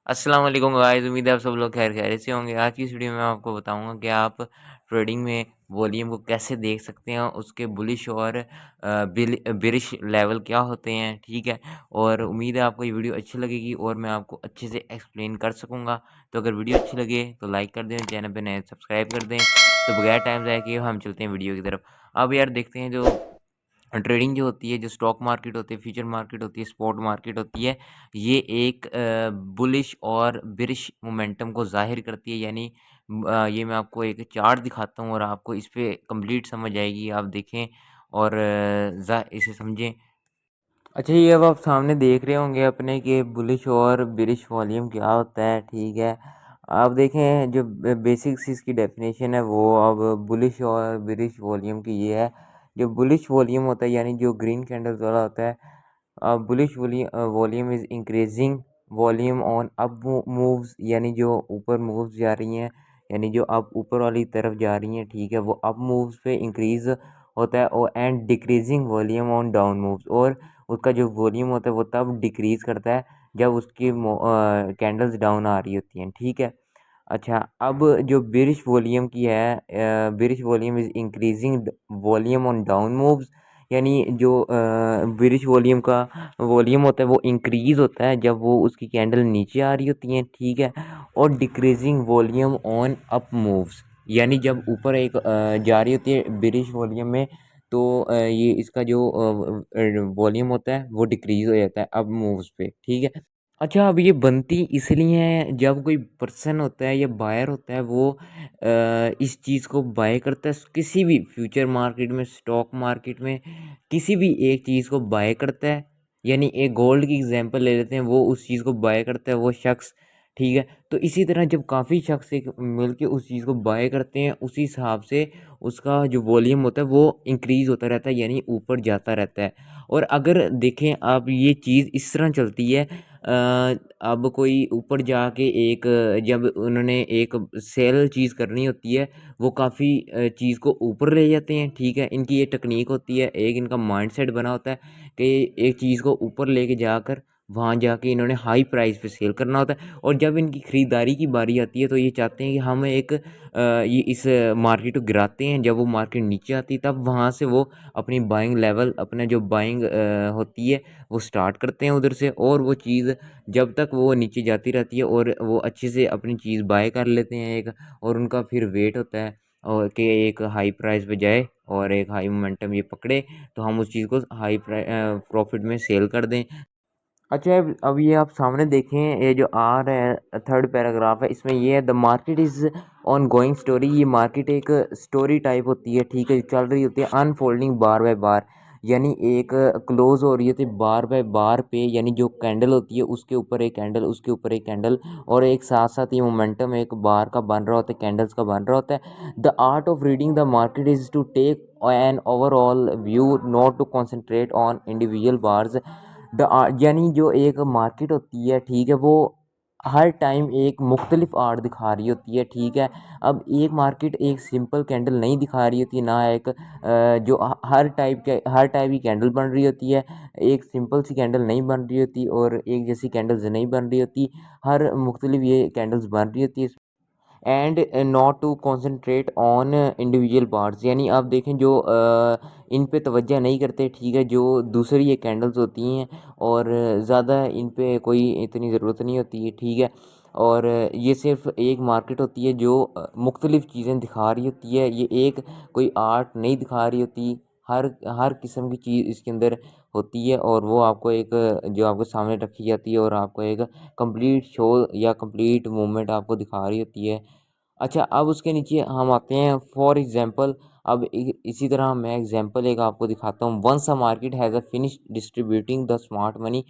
अस्सलाम वालेकुम गाइस। उम्मीद है आप सब लोग खैर खैरियत से होंगे। आज की इस वीडियो में मैं आपको बताऊंगा कि आप ट्रेडिंग में वॉल्यूम को कैसे देख सकते हैं, उसके बुलिश और बेरिश लेवल क्या होते हैं। ठीक है, और उम्मीद है आपको ये वीडियो अच्छी लगेगी और मैं आपको अच्छे से एक्सप्लेन कर सकूंगा। तो अगर वीडियो अच्छी लगे तो लाइक कर दें, चैनल पे नए सब्सक्राइब कर दें। तो बगैर टाइम ज़ाया किए हम चलते हैं वीडियो की तरफ। अब यार देखते हैं जो ट्रेडिंग जो होती है, जो स्टॉक मार्केट होती है, फ्यूचर मार्केट होती है, स्पॉट मार्केट होती है, ये एक बुलिश और बिरिश मोमेंटम को ज़ाहिर करती है। यानी ये मैं आपको एक चार्ट दिखाता हूँ और आपको इस पे कंप्लीट समझ आएगी। आप देखें और इसे समझें। अच्छा, ये अब आप सामने देख रहे होंगे अपने कि बुलिश और बिरिश वॉल्यूम क्या होता है। ठीक है, आप देखें जो बेसिक्स इसकी डेफिनेशन है वो अब बुलिश और बिरिश वॉल्यूम की ये है। जो बुलिश वॉल्यूम होता है यानी जो ग्रीन कैंडल्स वाला होता है, bullish volume is increasing volume on up moves, यानी जो ऊपर मूव्स जा रही हैं, यानी जो अब ऊपर वाली तरफ जा रही हैं। ठीक है, वो अप मूव्स पे इंक्रीज होता है और and decreasing volume on down moves, और उसका जो वॉल्यूम होता है वो तब डिक्रीज़ करता है जब उसकी कैंडल्स डाउन आ रही होती हैं। ठीक है। अच्छा, अब जो बेरिश वॉल्यूम की है, bearish volume is increasing volume on down moves, यानी जो बेरिश वॉल्यूम का वॉल्यूम होता है वो इंक्रीज़ होता है जब वो उसकी कैंडल नीचे आ रही होती हैं। ठीक है, और decreasing volume on up moves, यानी जब ऊपर एक जा रही होती है बेरिश वॉल्यूम में, तो ये इसका जो वॉल्यूम होता है वो डिक्रीज़ हो जाता है अप मूव्स पे। ठीक है। अच्छा, अब ये बनती इसलिए है जब कोई पर्सन होता है या बायर होता है वो इस चीज़ को बाय करता है किसी भी फ्यूचर मार्केट में, स्टॉक मार्केट में, किसी भी एक चीज़ को बाय करता है। यानी एक गोल्ड की एग्जांपल ले लेते हैं, वो उस चीज़ को बाय करता है वो शख्स। ठीक है, तो इसी तरह जब काफ़ी शख्स एक मिलके उस चीज़ को बाय करते हैं, उसी हिसाब से उसका जो वॉल्यूम होता है वो इंक्रीज़ होता रहता है, यानी ऊपर जाता रहता है। और अगर देखें आप, ये चीज़ इस तरह चलती है। अब कोई ऊपर जाके एक जब उन्होंने एक सेल चीज़ करनी होती है, वो काफ़ी चीज़ को ऊपर ले जाते हैं। ठीक है, इनकी ये टेक्निक होती है, एक इनका माइंडसेट बना होता है कि एक चीज़ को ऊपर लेके जाकर वहाँ जाके इन्होंने हाई प्राइस पे सेल करना होता है। और जब इनकी ख़रीदारी की बारी आती है तो ये चाहते हैं कि हम एक ये इस मार्केट को गिराते हैं। जब वो मार्केट नीचे आती है तब वहाँ से वो अपनी बाइंग लेवल, अपना जो बाइंग होती है वो स्टार्ट करते हैं उधर से, और वो चीज़ जब तक वो नीचे जाती रहती है और वो अच्छे से अपनी चीज़ बाय कर लेते हैं एक, और उनका फिर वेट होता है और कि एक हाई प्राइस पे जाए और एक हाई मोमेंटम ये पकड़े, तो हम उस चीज़ को हाई प्रॉफिट में सेल कर दें। अच्छा, अब ये आप सामने देखें, ये जो आ रहा है थर्ड पैराग्राफ है, इसमें ये है the market is on going story. ये मार्केट एक स्टोरी टाइप होती है। ठीक है, चल रही होती है अनफोल्डिंग बार बाय बार, यानी एक क्लोज हो रही होती है बार बाय बार पे, यानी जो कैंडल होती है उसके ऊपर एक कैंडल, उसके ऊपर एक कैंडल, और एक साथ साथ ये मोमेंटम एक बार का बन रहा होता है, कैंडल्स का बन रहा होता है। The art of reading the market is to take an overall view, not to concentrate on individual bars. यानी जो एक मार्केट होती है, ठीक है, वो हर टाइम एक मुख्तलिफ आर्ट दिखा रही होती है। ठीक है, अब एक मार्केट एक सिंपल कैंडल नहीं दिखा रही होती ना, एक जो हर टाइप की कैंडल बन रही होती है। एक सिंपल सी कैंडल नहीं बन रही होती और एक जैसी कैंडल्स नहीं बन रही होती, हर मुख्तलिफ ये कैंडल्स बन रही होती है। And not to concentrate on individual parts, यानी आप देखें जो इन पे तवज्जो नहीं करते। ठीक है, जो दूसरी ये कैंडल्स होती हैं और ज़्यादा इन पे कोई इतनी ज़रूरत नहीं होती है। ठीक है, और ये सिर्फ एक मार्केट होती है जो मुख्तलिफ़ चीज़ें दिखा रही होती है, ये एक कोई आर्ट नहीं दिखा रही होती। हर हर किस्म की चीज़ इसके अंदर होती है और वो आपको एक जो आपके सामने रखी जाती है और आपको एक कंप्लीट शो या कंप्लीट मूवमेंट आपको दिखा रही होती है। अच्छा, अब उसके नीचे हम आते हैं फॉर एग्जांपल। अब इसी तरह मैं एग्जांपल एक आपको दिखाता हूँ। Once a market has a finish distributing the smart money.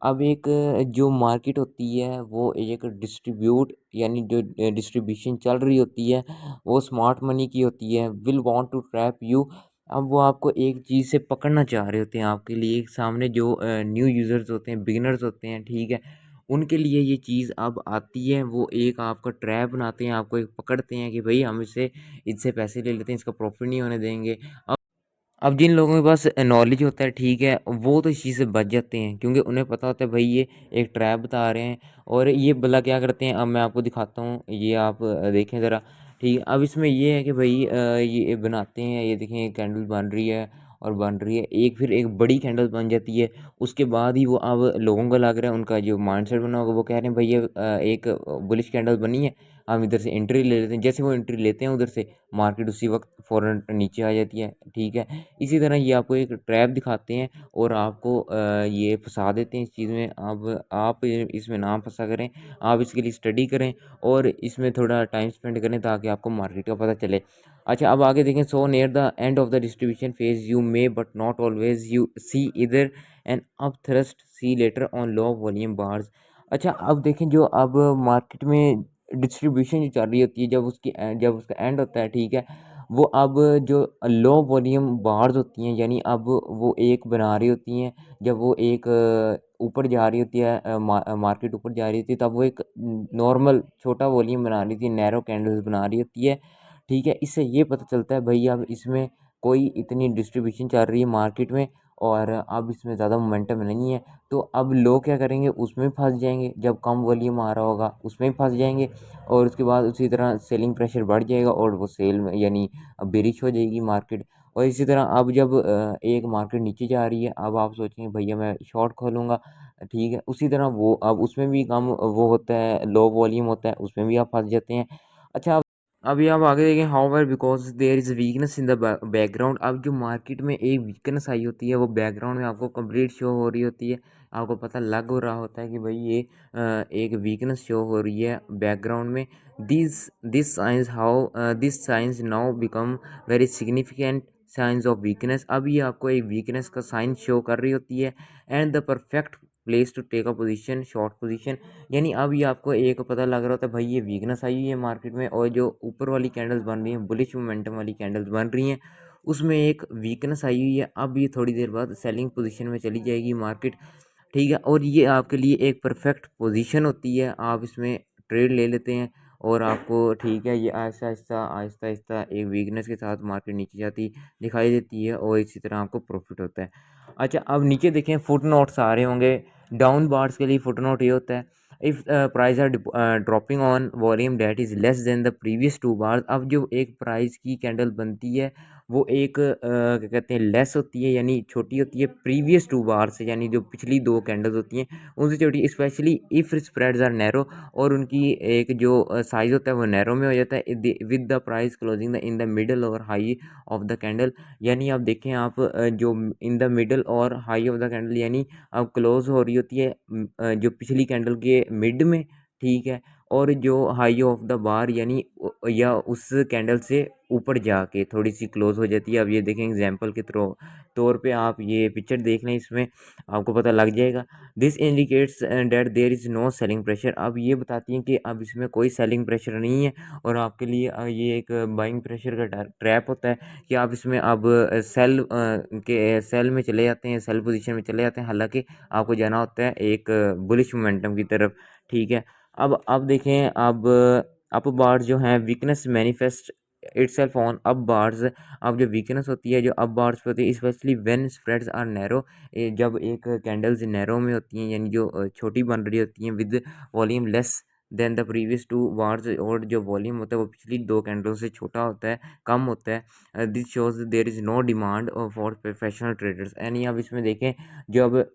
अब एक जो मार्केट होती है वो एक डिस्ट्रीब्यूट, यानी जो डिस्ट्रीब्यूशन चल रही होती है वो स्मार्ट मनी की होती है। Will want to trap you. अब वो आपको एक चीज़ से पकड़ना चाह रहे होते हैं, आपके लिए सामने जो न्यू यूज़र्स होते हैं, बिगिनर्स होते हैं। ठीक है, उनके लिए ये चीज़ अब आती है, वो एक आपका ट्रैप बनाते हैं, आपको एक पकड़ते हैं कि भई हम इससे पैसे ले लेते हैं, इसका प्रॉफ़िट नहीं होने देंगे। अब जिन लोगों के पास नॉलेज होता है, ठीक है, वो तो इस चीज़ से बच जाते हैं क्योंकि उन्हें पता होता है भाई ये एक ट्रैप बता रहे हैं। और ये भला क्या करते हैं, अब मैं आपको दिखाता हूँ, ये आप देखें ज़रा। ठीक है, अब इसमें ये है कि भाई ये बनाते हैं, ये देखें कैंडल बन रही है और बन रही है, एक फिर एक बड़ी कैंडल बन जाती है। उसके बाद ही वो अब लोगों को लग रहा है, उनका जो माइंडसेट बना होगा, वो कह रहे हैं भाई ये एक बुलिश कैंडल बनी है, हम इधर से एंट्री ले लेते हैं। जैसे वो एंट्री लेते हैं उधर से, मार्केट उसी वक्त फ़ौरन नीचे आ जाती है। ठीक है, इसी तरह ये आपको एक ट्रैप दिखाते हैं और आपको ये फंसा देते हैं इस चीज़ में। अब आप इसमें ना फंसा करें, आप इसके लिए स्टडी करें और इसमें थोड़ा टाइम स्पेंड करें ताकि आपको मार्केट का पता चले। अच्छा, अब आगे देखें, so near the end of the distribution phase you may but not always you see इधर an up thrust see later on low volume bars. अच्छा, अब देखें, जो अब मार्केट में डिस्ट्रीब्यूशन जो चल रही होती है, जब उसका एंड होता है, ठीक है, वो अब जो लो वॉल्यूम बार्स होती हैं, यानी अब वो एक बना रही होती हैं, जब वो एक ऊपर जा रही होती है, मार्केट ऊपर जा रही होती है, तब वो एक नॉर्मल छोटा वॉल्यूम बना रही थी, नैरो कैंडल्स बना रही होती है। ठीक है, इससे ये पता चलता है भाई अब इसमें कोई इतनी डिस्ट्रीब्यूशन चल रही है मार्केट में और अब इसमें ज़्यादा मोमेंटम नहीं है। तो अब लोग क्या करेंगे, उसमें फंस जाएंगे, जब कम वॉल्यूम आ रहा होगा उसमें फंस जाएंगे और उसके बाद उसी तरह सेलिंग प्रेशर बढ़ जाएगा और वो सेल में यानी बेरिश हो जाएगी मार्केट। और इसी तरह अब जब एक मार्केट नीचे जा रही है, अब आप सोचेंगे भैया मैं शॉर्ट खोलूँगा, ठीक है, उसी तरह वो अब उसमें भी कम वो होता है, लो वॉल्यूम होता है, उसमें भी आप फंस जाते हैं। अच्छा, अभी आप आगे देखें, however because there is weakness in the background. अब जो मार्केट में एक वीकनेस आई होती है, वो बैकग्राउंड में आपको कंप्लीट शो हो रही होती है, आपको पता लग हो रहा होता है कि भाई ये एक वीकनेस शो हो रही है बैकग्राउंड में। This this science now become very significant science of weakness. अब ये आपको एक वीकनेस का साइन शो कर रही होती है and the perfect place to take a position, short position. यानी अब ये आपको एक पता लग रहा होता है भाई ये वीकनेस आई हुई है मार्केट में और जो ऊपर वाली कैंडल्स बन रही हैं, बुलिश मोमेंटम वाली कैंडल्स बन रही हैं, उसमें एक वीकनेस आई हुई है। अब ये थोड़ी देर बाद सेलिंग पोजीशन में चली जाएगी मार्केट। ठीक है, और ये आपके लिए एक परफेक्ट पोजीशन होती है, आप इसमें ट्रेड ले लेते हैं और आपको, ठीक है, ये आहिस्ता आहिस्ता आहिस्ता आहिस्ता एक वीकनेस के साथ मार्केट नीचे जाती दिखाई देती है और इसी तरह आपको प्रॉफिट होता है। अच्छा, अब नीचे देखें, फुट नोट्स आ रहे होंगे। डाउन बार्स के लिए फुट नोट ये होता है, if price are dropping on volume that is less than the previous two bars. अब जो एक प्राइस की कैंडल बनती है, वो एक क्या कहते हैं, लेस होती है, यानी छोटी होती है प्रीवियस टू बार से, यानी जो पिछली दो कैंडल्स होती हैं उनसे छोटी, specially if spreads are narrow, और उनकी एक जो साइज़ होता है वो नैरो में हो जाता है with the price closing the in the middle और हाई ऑफ द कैंडल। यानी आप देखें, आप जो इन द मिडल और हाई ऑफ द कैंडल, यानी अब क्लोज हो रही होती है जो पिछली कैंडल के मिड में, ठीक है, और जो हाई ऑफ द बार यानी या उस कैंडल से ऊपर जाके थोड़ी सी क्लोज हो जाती है। अब ये देखें, एग्जांपल के तौर पे आप ये पिक्चर देख लें, इसमें आपको पता लग जाएगा। This indicates that there is no selling pressure. अब ये बताती हैं कि अब इसमें कोई सेलिंग प्रेशर नहीं है और आपके लिए ये एक बाइंग प्रेशर का ट्रैप होता है कि आप इसमें अब सेल में चले जाते हैं, सेल पोजीशन में चले जाते हैं, हालांकि आपको जाना होता है एक बुलिश मोमेंटम की तरफ। ठीक है, अब देखें, अब बार्स जो हैं, weakness manifest itself on up bars. अब जो वीकनेस होती है, जो अप बार्स पे होती है, specially when spreads are narrow, जब एक कैंडल्स नैरो में होती हैं, यानी जो छोटी बन रही होती हैं, with volume less than the previous two bars, और जो वॉल्यूम होता है वो पिछली दो कैंडलों से छोटा होता है, कम होता है। This shows there is no demand for professional traders. यानी अब इसमें देखें, जब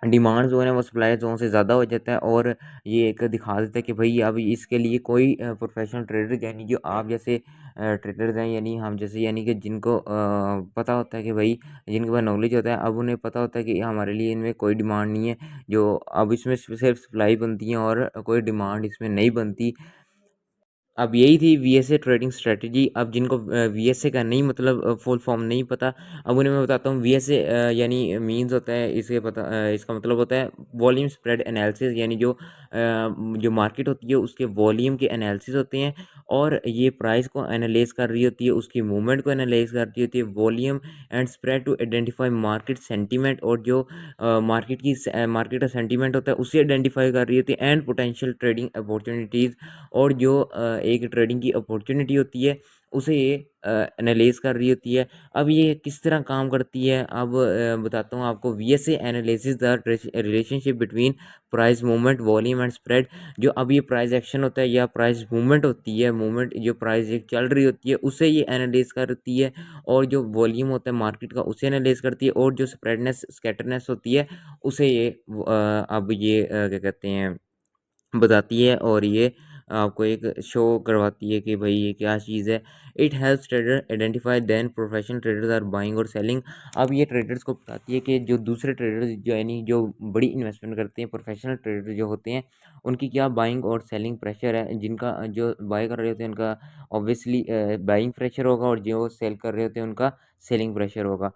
डिमांड जो है ना वो सप्लाई जोन से ज़्यादा हो जाता है और ये एक दिखा देता है कि भाई अब इसके लिए कोई प्रोफेशनल ट्रेडर, यानी जो आप जैसे ट्रेडर्स हैं, यानी हम जैसे, यानी कि जिनको पता होता है कि भाई, जिनके पास नॉलेज होता है, अब उन्हें पता होता है कि हमारे लिए इनमें कोई डिमांड नहीं है, जो अब इसमें सिर्फ सप्लाई बनती है और कोई डिमांड इसमें नहीं बनती। अब यही थी वीएसए ट्रेडिंग स्ट्रेटजी। अब जिनको वीएसए का नहीं मतलब फुल फॉर्म नहीं पता, अब उन्हें मैं बताता हूँ। वीएसए यानी मीन्स होता है, इसका मतलब होता है वॉल्यूम स्प्रेड एनालिसिस, यानी जो मार्केट होती है उसके वॉल्यूम के एनालिसिस होते हैं और ये प्राइस को एनालाइज कर रही होती है, उसकी मूवमेंट को एनालाइज कर रही होती है, volume and spread to identify market sentiment, और जो मार्केट का सेंटीमेंट होता है उसे आइडेंटिफाई कर रही होती है, एंड पोटेंशियल ट्रेडिंग अपॉर्चुनिटीज़, और जो एक ट्रेडिंग की अपॉर्चुनिटी होती है उसे ये एनालाइज़ कर रही होती है। अब ये किस तरह काम करती है, अब बताता हूँ आपको। VSA analyses the relationship between price movement, volume and spread. जो अब ये प्राइस एक्शन होता है या प्राइस मूवमेंट होती है, मूवमेंट जो प्राइस एक चल रही होती है उसे ये एनालाइज़ करती है, और जो वॉल्यूम होता है मार्केट का उसे एनालाइज़ करती है, और जो स्प्रेडनेस स्कैटरनेस होती है उसे ये अब ये क्या कहते हैं बताती है, और ये आपको एक शो करवाती है कि भाई ये क्या चीज़ है। It helps trader identify then professional traders are buying और सेलिंग। अब ये ट्रेडर्स को बताती है कि जो दूसरे ट्रेडर्स जो यानी जो बड़ी इन्वेस्टमेंट करते हैं, प्रोफेशनल ट्रेडर जो होते हैं, उनकी क्या बाइंग और सेलिंग प्रेशर है। जिनका जो बाय कर रहे होते हैं उनका ऑब्वियसली बाइंग प्रेशर होगा, और जो सेल कर रहे होते हैं उनका सेलिंग प्रेशर होगा।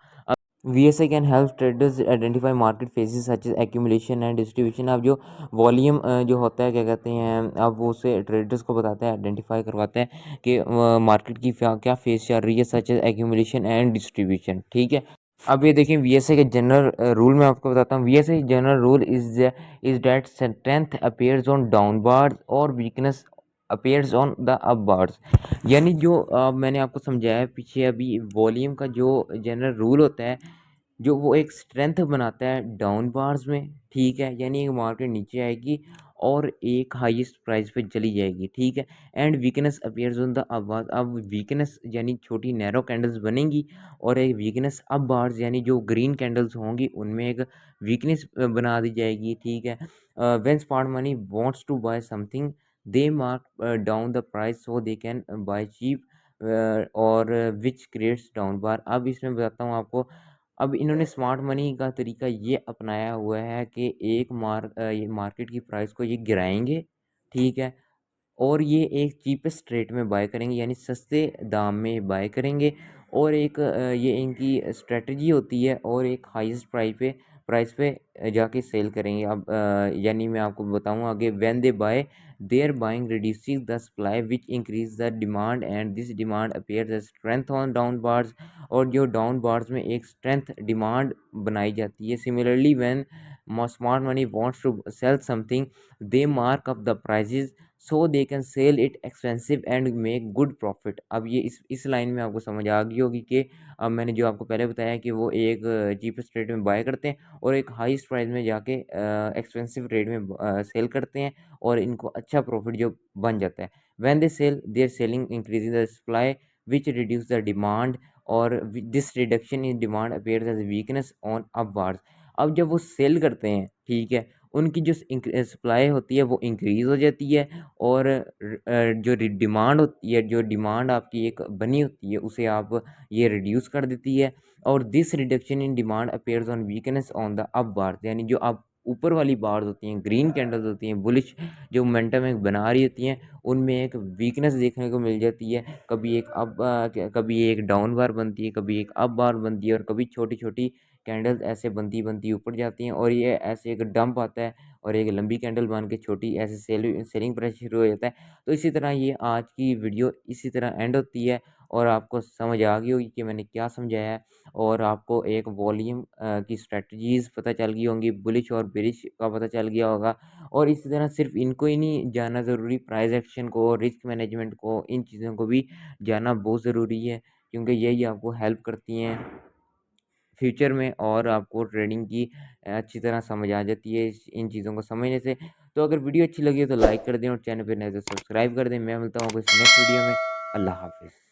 VSI can help traders identify market phases such as accumulation and distribution. अब जो वॉल्यूम जो होता है क्या कहते हैं, अब वो उसे ट्रेडर्स को बताता है, आइडेंटिफाई करवाता है कि मार्केट की क्या क्या फेज चल रही है, such as accumulation and distribution. ठीक है। अब ये देखिए VSI के जनरल रूल मैं आपको बताता हूँ। VSI general rule is that strength appears on down bars और weakness appears on the up bars. यानी जो मैंने आपको समझाया पीछे अभी, वॉल्यूम का जो जनरल रूल होता है, जो वो एक स्ट्रेंथ बनाता है डाउन बार्स में। ठीक है, यानी एक मार्केट नीचे आएगी और एक हाईएस्ट प्राइस पे चली जाएगी। ठीक है। And weakness appears on the up bars. अब वीकनेस यानी छोटी नैरो कैंडल्स बनेंगी, और एक वीकनेस अप बार्स यानी जो ग्रीन कैंडल्स होंगी उनमें एक वीकनेस बना दी जाएगी। ठीक है। When smart money wants to buy something, they mark down the price so they can buy cheap, और विच क्रिएट्स डाउन बार। अब इसमें बताता हूँ आपको। अब इन्होंने स्मार्ट मनी का तरीका ये अपनाया हुआ है कि ये मार्केट की प्राइस को ये गिराएंगे। ठीक है। और ये एक चीपेस्ट रेट में बाय करेंगे, यानी सस्ते दाम में बाय करेंगे, और एक ये इनकी स्ट्रेटजी होती है, और एक हाईएस्ट प्राइस पे जाके सेल करेंगे। अब यानी मैं आपको बताऊँ आगे। When they buy, their buying reduces the supply which increase the demand, and this demand appears as strength on down bars. और जो डाउन बार्स में एक स्ट्रेंथ डिमांड बनाई जाती है। Similarly when smart money wants to sell something, they mark up the prices so they can sell it expensive and make good profit. अब ये इस लाइन में आपको समझ आ गई होगी कि अब मैंने जो आपको पहले बताया कि वो एक चीपेस्ट रेट में बाय करते हैं, और एक हाईएस्ट प्राइस में जाके एक्सपेंसिव रेट में सेल करते हैं, और इनको अच्छा प्रॉफिट जो बन जाता है। When they sell, they're selling increasing the supply which reduce the demand, और this reduction in demand appears as weakness on upwards. अब जब वो सेल करते हैं, ठीक है, उनकी जो सप्लाई होती है वो इंक्रीज़ हो जाती है, और जो डिमांड होती है, जो डिमांड आपकी एक बनी होती है उसे आप ये रिड्यूस कर देती है। और this reduction in demand appears on weakness on the up bars. यानी जो आप ऊपर वाली बार्स होती हैं, ग्रीन कैंडल्स होती हैं, बुलिश जो मोमेंटम एक बना रही होती हैं, उनमें एक वीकनेस देखने को मिल जाती है। कभी एक कभी एक डाउन बार बनती है, कभी एक अप बार बनती है, और कभी छोटी छोटी कैंडल्स ऐसे बनती बनती ऊपर जाती हैं, और ये ऐसे एक डंप आता है, और एक लंबी कैंडल बन के छोटी ऐसे सेलिंग प्राइस शुरू हो जाता है। तो इसी तरह ये आज की वीडियो इसी तरह एंड होती है, और आपको समझ आ गई होगी कि मैंने क्या समझाया है, और आपको एक वॉल्यूम की स्ट्रेटजीज पता चल गई होंगी, बुलिश और बेरिश का पता चल गया होगा। और इसी तरह सिर्फ इनको ही नहीं जानना ज़रूरी, प्राइस एक्शन को, रिस्क मैनेजमेंट को, इन चीज़ों को भी जानना बहुत ज़रूरी है, क्योंकि यही आपको हेल्प करती हैं फ्यूचर में, और आपको ट्रेडिंग की अच्छी तरह समझ आ जाती है इन चीज़ों को समझने से। तो अगर वीडियो अच्छी लगी हो तो लाइक कर दें, और चैनल पे नए तो सब्सक्राइब कर दें। मैं मिलता हूँ आपको इस नेक्स्ट वीडियो में। अल्लाह हाफ़िज़।